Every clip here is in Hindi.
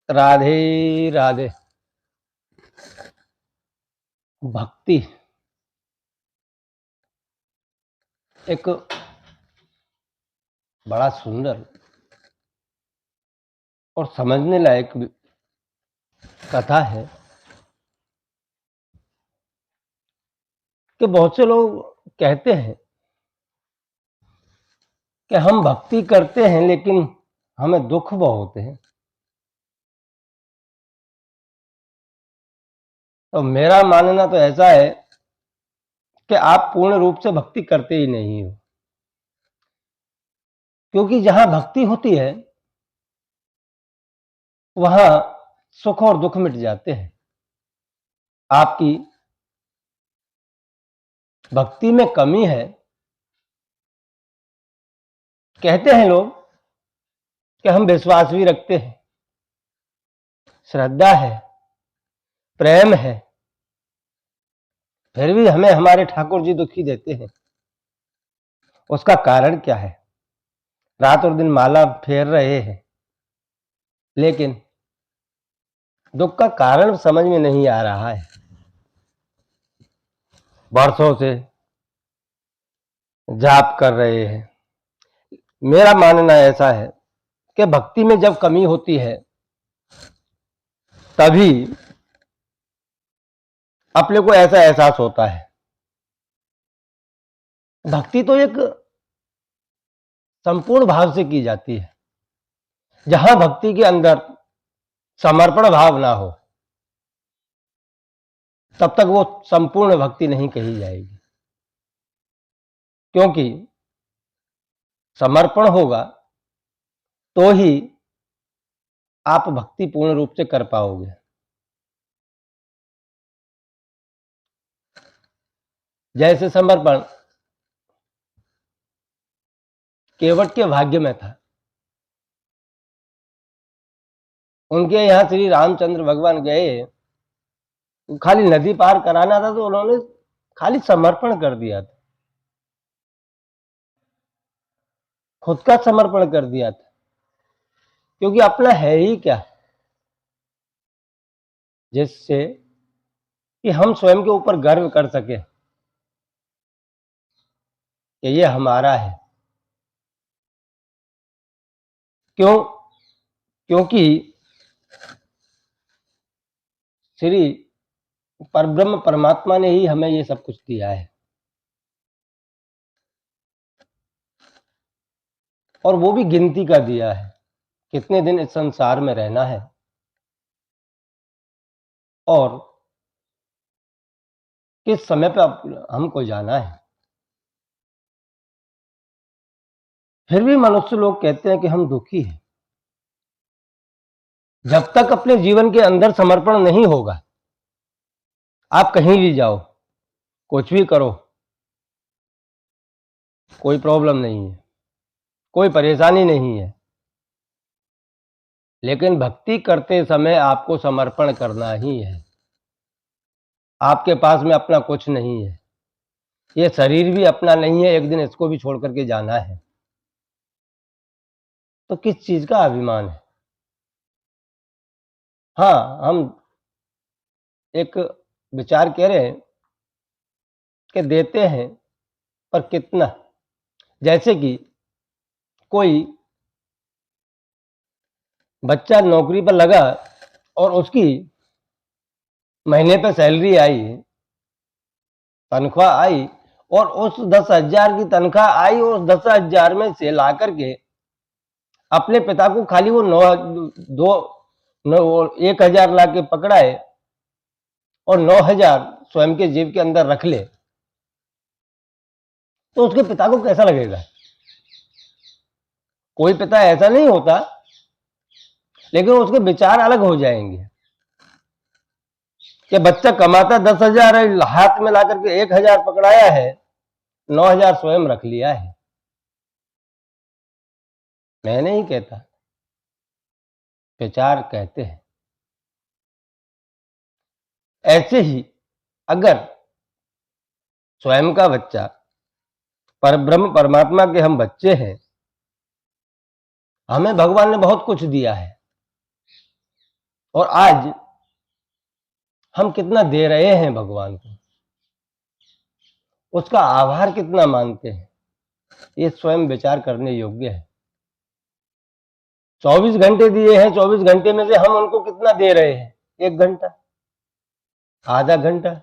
राधे राधे। भक्ति एक बड़ा सुंदर और समझने लायक कथा है कि बहुत से लोग कहते हैं कि हम भक्ति करते हैं लेकिन हमें दुख बहुत है। तो मेरा मानना तो ऐसा है कि आप पूर्ण रूप से भक्ति करते ही नहीं हो, क्योंकि जहां भक्ति होती है वहां सुख और दुख मिट जाते हैं। आपकी भक्ति में कमी है। कहते हैं लोग कि हम विश्वास भी रखते हैं, श्रद्धा है, प्रेम है, फिर भी हमें हमारे ठाकुर जी दुखी देते हैं। उसका कारण क्या है? रात और दिन माला फेर रहे हैं, लेकिन दुख का कारण समझ में नहीं आ रहा है। वर्षों से जाप कर रहे हैं। मेरा मानना ऐसा है कि भक्ति में जब कमी होती है तभी अपने को ऐसा एहसास होता है। भक्ति तो एक संपूर्ण भाव से की जाती है। जहां भक्ति के अंदर समर्पण भाव ना हो तब तक वो संपूर्ण भक्ति नहीं कही जाएगी, क्योंकि समर्पण होगा तो ही आप भक्ति पूर्ण रूप से कर पाओगे। जैसे समर्पण केवट के भाग्य में था। उनके यहां श्री रामचंद्र भगवान गए, खाली नदी पार कराना था तो उन्होंने खाली समर्पण कर दिया था, खुद का समर्पण कर दिया था, क्योंकि अपना है ही क्या जिससे कि हम स्वयं के ऊपर गर्व कर सके कि ये हमारा है। क्यों? क्योंकि श्री परब्रह्म परमात्मा ने ही हमें ये सब कुछ दिया है, और वो भी गिनती का दिया है। कितने दिन इस संसार में रहना है और किस समय पे हमको जाना है। फिर भी मनुष्य लोग कहते हैं कि हम दुखी हैं। जब तक अपने जीवन के अंदर समर्पण नहीं होगा, आप कहीं भी जाओ, कुछ भी करो, कोई प्रॉब्लम नहीं है, कोई परेशानी नहीं है। लेकिन भक्ति करते समय आपको समर्पण करना ही है। आपके पास में अपना कुछ नहीं है, ये शरीर भी अपना नहीं है, एक दिन इसको भी छोड़ करके जाना है। तो किस चीज का अभिमान है? हाँ, हम एक विचार कह रहे हैं कि देते हैं पर कितना। जैसे कि कोई बच्चा नौकरी पर लगा और उसकी महीने पे सैलरी आई, तनख्वाह आई, और उस 10,000 की तनख्वाह आई और उस 10,000 में से ला करके अपने पिता को खाली वो 1,000 ला के पकड़ाए और 9,000 स्वयं के जेब के अंदर रख ले, तो उसके पिता को कैसा लगेगा? कोई पिता ऐसा नहीं होता, लेकिन उसके विचार अलग हो जाएंगे कि बच्चा कमाता 10,000 है, हाथ में ला करके 1,000 पकड़ाया है, 9,000 स्वयं रख लिया है। मैं नहीं कहता, विचार कहते हैं। ऐसे ही अगर स्वयं का बच्चा, परब्रह्म परमात्मा के हम बच्चे हैं, हमें भगवान ने बहुत कुछ दिया है, और आज हम कितना दे रहे हैं भगवान को, उसका आभार कितना मानते हैं, ये स्वयं विचार करने योग्य है। 24 घंटे दिए हैं, 24 घंटे में से हम उनको कितना दे रहे हैं? 1 घंटा, आधा घंटा।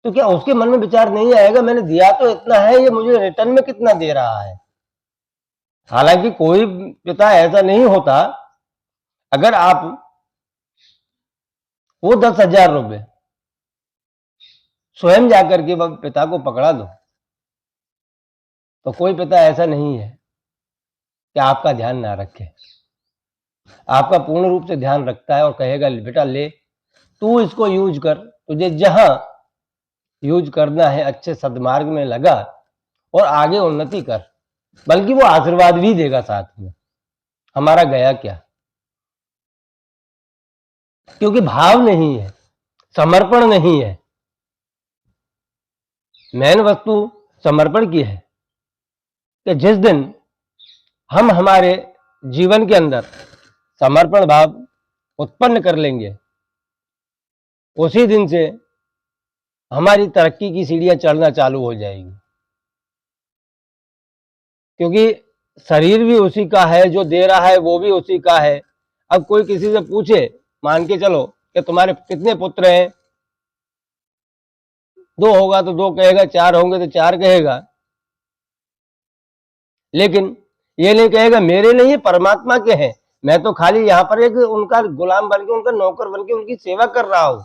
तो क्या उसके मन में विचार नहीं आएगा, मैंने दिया तो इतना है, ये मुझे रिटर्न में कितना दे रहा है? हालांकि कोई पिता ऐसा नहीं होता, अगर आप वो 10,000 रुपए स्वयं जाकर के पिता को पकड़ा दो, तो कोई पिता ऐसा नहीं है कि आपका ध्यान ना रखे। आपका पूर्ण रूप से ध्यान रखता है और कहेगा बेटा ले, तू इसको यूज कर, तुझे जहां यूज करना है अच्छे सदमार्ग में लगा और आगे उन्नति कर। बल्कि वो आशीर्वाद भी देगा साथ में। हमारा गया क्या? क्योंकि भाव नहीं है, समर्पण नहीं है। मेन वस्तु समर्पण की है कि जिस दिन हम हमारे जीवन के अंदर समर्पण भाव उत्पन्न कर लेंगे, उसी दिन से हमारी तरक्की की सीढ़ियां चढ़ना चालू हो जाएगी। क्योंकि शरीर भी उसी का है, जो दे रहा है वो भी उसी का है। अब कोई किसी से पूछे, मान के चलो कि तुम्हारे कितने पुत्र हैं? 2 होगा तो 2 कहेगा, 4 होंगे तो 4 कहेगा, लेकिन ये नहीं कहेगा मेरे नहीं, परमात्मा के हैं। मैं तो खाली यहाँ पर एक उनका गुलाम बन के, उनका नौकर बन के उनकी सेवा कर रहा हूँ,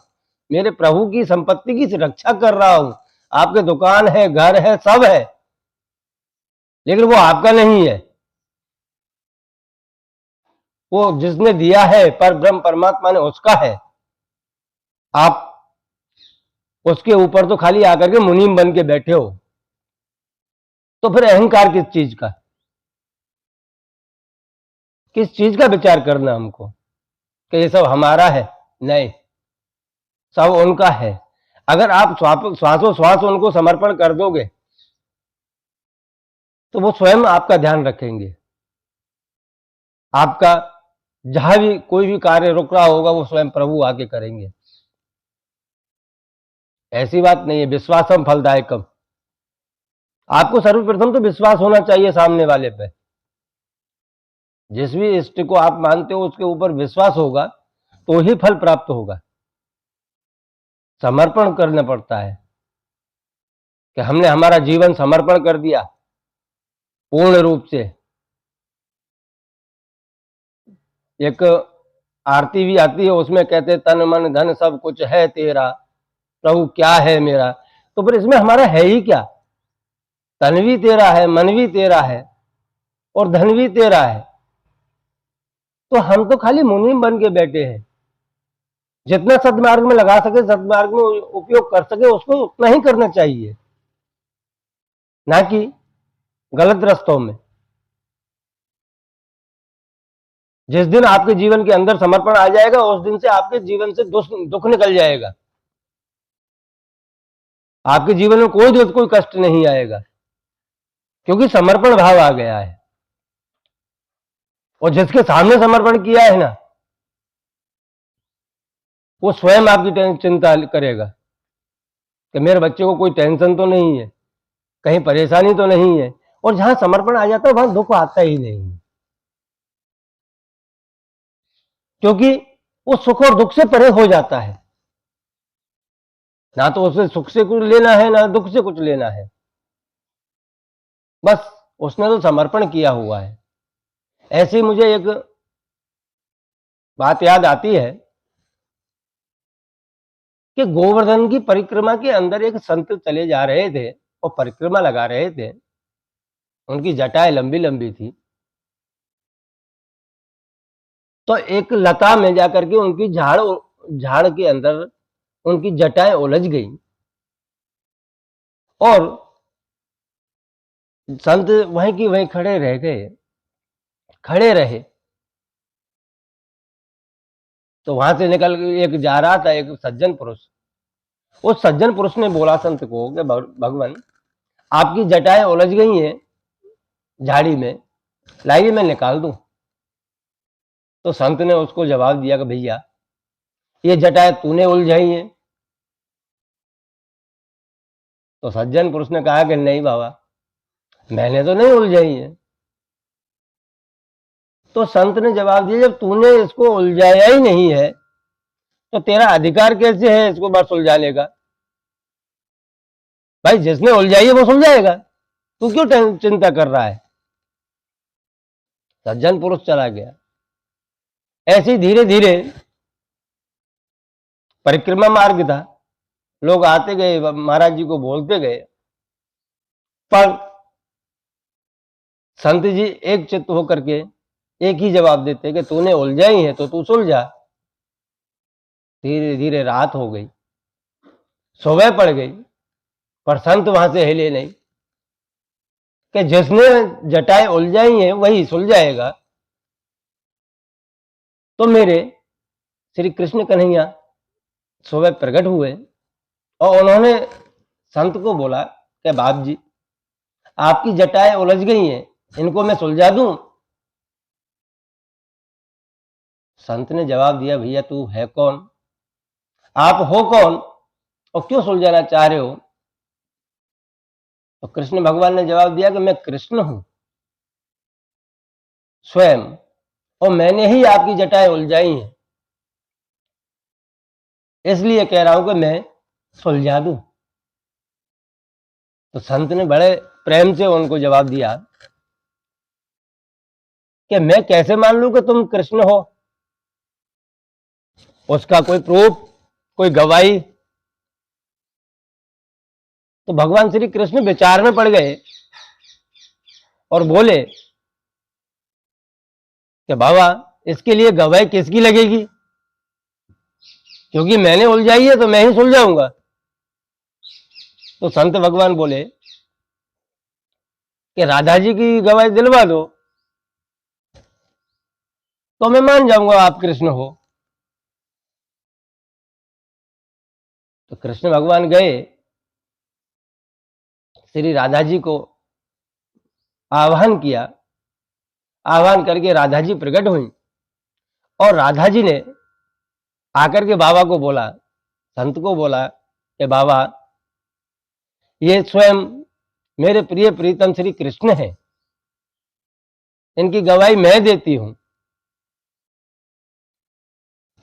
मेरे प्रभु की संपत्ति की रक्षा कर रहा हूँ। आपके दुकान है, घर है, सब है, लेकिन वो आपका नहीं है। वो जिसने दिया है पर ब्रह्म परमात्मा ने, उसका है। आप उसके ऊपर तो खाली आकर के मुनीम बन के बैठे हो। तो फिर अहंकार किस चीज का? किस चीज का विचार करना हमको कि ये सब हमारा है? नहीं, सब उनका है। अगर आप श्वासोश्वास उनको समर्पण कर दोगे तो वो स्वयं आपका ध्यान रखेंगे। आपका जहां भी कोई भी कार्य रुक रहा होगा, वो स्वयं प्रभु आके करेंगे। ऐसी बात नहीं है। विश्वासम फलदायकम। आपको सर्वप्रथम तो विश्वास होना चाहिए सामने वाले पे। जिस भी इष्ट को आप मानते हो उसके ऊपर विश्वास होगा तो ही फल प्राप्त होगा। समर्पण करना पड़ता है कि हमने हमारा जीवन समर्पण कर दिया पूर्ण रूप से। एक आरती भी आती है, उसमें कहते तन मन धन सब कुछ है तेरा, प्रभु क्या है मेरा। तो फिर इसमें हमारा है ही क्या? तन भी तेरा है, मन भी तेरा है और धन भी तेरा है। तो हम तो खाली मुनीम बन के बैठे हैं। जितना सदमार्ग में लगा सके, सदमार्ग में उपयोग कर सके, उसको उतना ही करना चाहिए, ना कि गलत रास्तों में। जिस दिन आपके जीवन के अंदर समर्पण आ जाएगा, उस दिन से आपके जीवन से दुख निकल जाएगा। आपके जीवन में कोई कष्ट नहीं आएगा, क्योंकि समर्पण भाव आ गया है। और जिसके सामने समर्पण किया है ना, वो स्वयं आपकी चिंता करेगा कि मेरे बच्चे को कोई टेंशन तो नहीं है, कहीं परेशानी तो नहीं है। और जहां समर्पण आ जाता है वहां दुख आता ही नहीं, क्योंकि वो सुख और दुख से परे हो जाता है। ना तो उसे सुख से कुछ लेना है, ना दुख से कुछ लेना है, बस उसने तो समर्पण किया हुआ है। ऐसे ही मुझे एक बात याद आती है कि गोवर्धन की परिक्रमा के अंदर एक संत चले जा रहे थे और परिक्रमा लगा रहे थे। उनकी जटाएं लंबी लंबी थी। तो एक लता में जाकर के उनकी झाड़ के अंदर उनकी जटाएं उलझ गई और संत वहीं की वहीं खड़े रहे। तो वहां से निकल एक जा रहा था एक सज्जन पुरुष। उस सज्जन पुरुष ने बोला संत को कि भगवान, आपकी जटाएं उलझ गई हैं झाड़ी में, लाइए मैं निकाल दूं। तो संत ने उसको जवाब दिया कि भैया ये जटाएं तूने उलझाई है। तो सज्जन पुरुष ने कहा कि नहीं बाबा, मैंने तो नहीं उलझाई है। तो संत ने जवाब दिया, जब तूने इसको उलझाया ही नहीं है तो तेरा अधिकार कैसे है इसको बस उलझाने का? भाई जिसने उलझाई है वो सुलझाएगा, तू क्यों चिंता कर रहा है? सज्जन पुरुष चला गया। ऐसे धीरे धीरे परिक्रमा मार्ग था, लोग आते गए, महाराज जी को बोलते गए, पर संत जी एक चित्त होकर के एक ही जवाब देते कि तूने उलझाई है तो तू सुलझा। धीरे धीरे रात हो गई, सुबह पड़ गई, पर संत वहां से हिले नहीं कि जिसने जटाएं उलझाई हैं वही सुलझाएगा। तो मेरे श्री कृष्ण कन्हैया सुबह प्रकट हुए और उन्होंने संत को बोला कि बाप जी, आपकी जटाएं उलझ गई हैं, इनको मैं सुलझा दूं? संत ने जवाब दिया, भैया तू है कौन, आप हो कौन और क्यों सुलझाना चाह रहे हो? तो कृष्ण भगवान ने जवाब दिया कि मैं कृष्ण हूं स्वयं, और मैंने ही आपकी जटाएं उलझाई हैं, इसलिए कह रहा हूं कि मैं सुलझा दूं। तो संत ने बड़े प्रेम से उनको जवाब दिया कि मैं कैसे मान लूं कि तुम कृष्ण हो? उसका कोई प्रूफ, कोई गवाही? तो भगवान श्री कृष्ण विचार में पड़ गए और बोले कि बाबा, इसके लिए गवाही किसकी लगेगी? क्योंकि मैंने उलझाई है तो मैं ही सुलझाऊंगा। तो संत भगवान बोले कि राधा जी की गवाही दिलवा दो तो मैं मान जाऊंगा आप कृष्ण हो। तो कृष्ण भगवान गए, श्री राधा जी को आह्वान किया, आह्वान करके राधा जी प्रकट हुई और राधा जी ने आकर के बाबा को बोला, संत को बोला कि बाबा, ये स्वयं मेरे प्रिय प्रीतम श्री कृष्ण हैं, इनकी गवाही मैं देती हूं।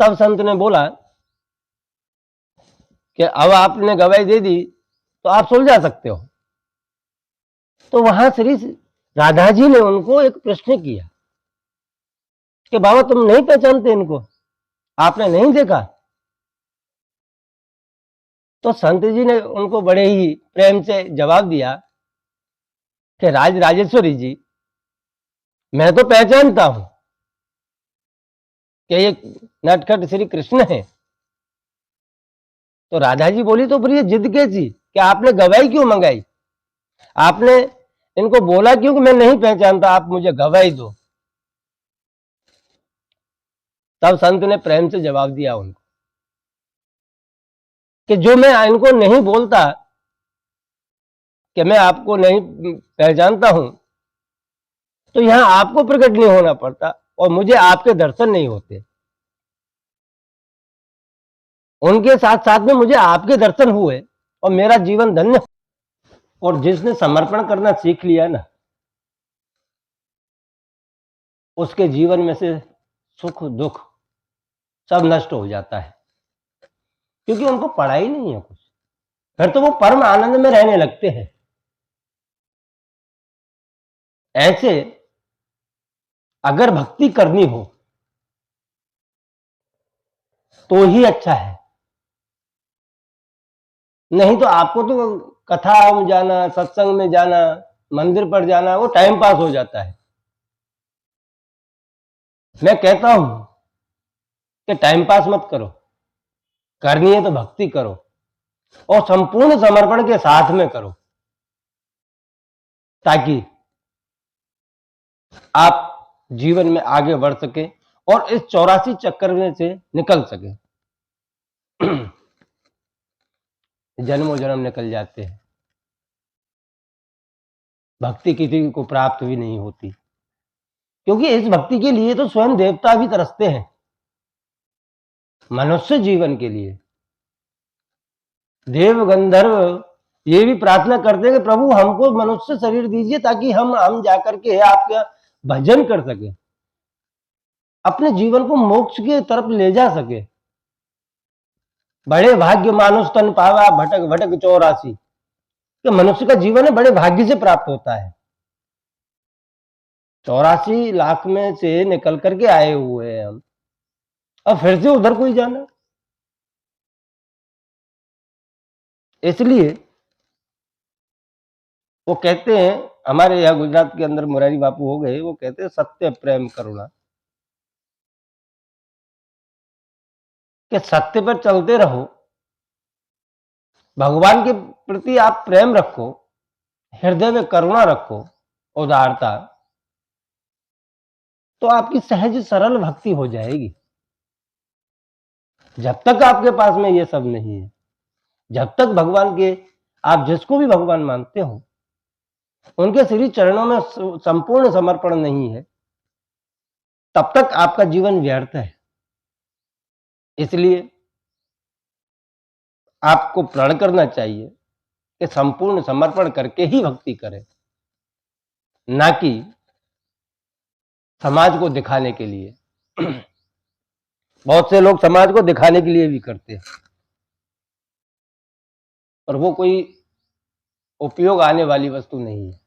तब संत ने बोला कि अब आपने गवाही दे दी तो आप सुलझा सकते हो। तो वहां श्री राधा जी ने उनको एक प्रश्न किया कि बाबा, तुम नहीं पहचानते इनको, आपने नहीं देखा? तो संत जी ने उनको बड़े ही प्रेम से जवाब दिया कि राज राजेश्वरी जी, मैं तो पहचानता हूं कि ये नटखट श्री कृष्ण है। तो राधा जी बोली, तो फिर ये जिद कैसी कि आपने गवाही क्यों मंगाई? आपने इनको बोला क्यों कि मैं नहीं पहचानता, आप मुझे गवाही दो? तब संत ने प्रेम से जवाब दिया उनको कि जो मैं इनको नहीं बोलता कि मैं आपको नहीं पहचानता हूं, तो यहां आपको प्रकट नहीं होना पड़ता और मुझे आपके दर्शन नहीं होते। उनके साथ साथ में मुझे आपके दर्शन हुए और मेरा जीवन धन्य। और जिसने समर्पण करना सीख लिया ना, उसके जीवन में से सुख दुख सब नष्ट हो जाता है, क्योंकि उनको पढ़ाई नहीं है कुछ, फिर तो वो परम आनंद में रहने लगते हैं। ऐसे अगर भक्ति करनी हो तो ही अच्छा है, नहीं तो आपको तो कथा में जाना, सत्संग में जाना, मंदिर पर जाना, वो टाइम पास हो जाता है। मैं कहता हूं कि टाइम पास मत करो, करनी है तो भक्ति करो और संपूर्ण समर्पण के साथ में करो, ताकि आप जीवन में आगे बढ़ सके और इस 84 चक्कर में से निकल सके। जन्मों जन्म निकल जाते हैं, भक्ति किसी को प्राप्त भी नहीं होती, क्योंकि इस भक्ति के लिए तो स्वयं देवता भी तरसते हैं, मनुष्य जीवन के लिए देव गंधर्व ये भी प्रार्थना करते हैं कि प्रभु हमको मनुष्य शरीर दीजिए ताकि हम जाकर के आपका भजन कर सके, अपने जीवन को मोक्ष की तरफ ले जा सके। बड़े भाग्य मानुष तन पावा भटक भटक 84, कि मनुष्य का जीवन है बड़े भाग्य से प्राप्त होता है। 84 लाख में से निकल करके आए हुए हैं हम, अब फिर से उधर कोई जाना। इसलिए वो कहते हैं, हमारे यहाँ गुजरात के अंदर मुरारी बापू हो गए, वो कहते हैं सत्य प्रेम करुणा, कि सत्य पर चलते रहो, भगवान के प्रति आप प्रेम रखो, हृदय में करुणा रखो, उदारता, तो आपकी सहज सरल भक्ति हो जाएगी। जब तक आपके पास में ये सब नहीं है, जब तक भगवान के आप जिसको भी भगवान मानते हो उनके श्री चरणों में संपूर्ण समर्पण नहीं है, तब तक आपका जीवन व्यर्थ है। इसलिए आपको प्रण करना चाहिए कि संपूर्ण समर्पण करके ही भक्ति करें, ना कि समाज को दिखाने के लिए। बहुत से लोग समाज को दिखाने के लिए भी करते हैं, और वो कोई उपयोग आने वाली वस्तु नहीं है।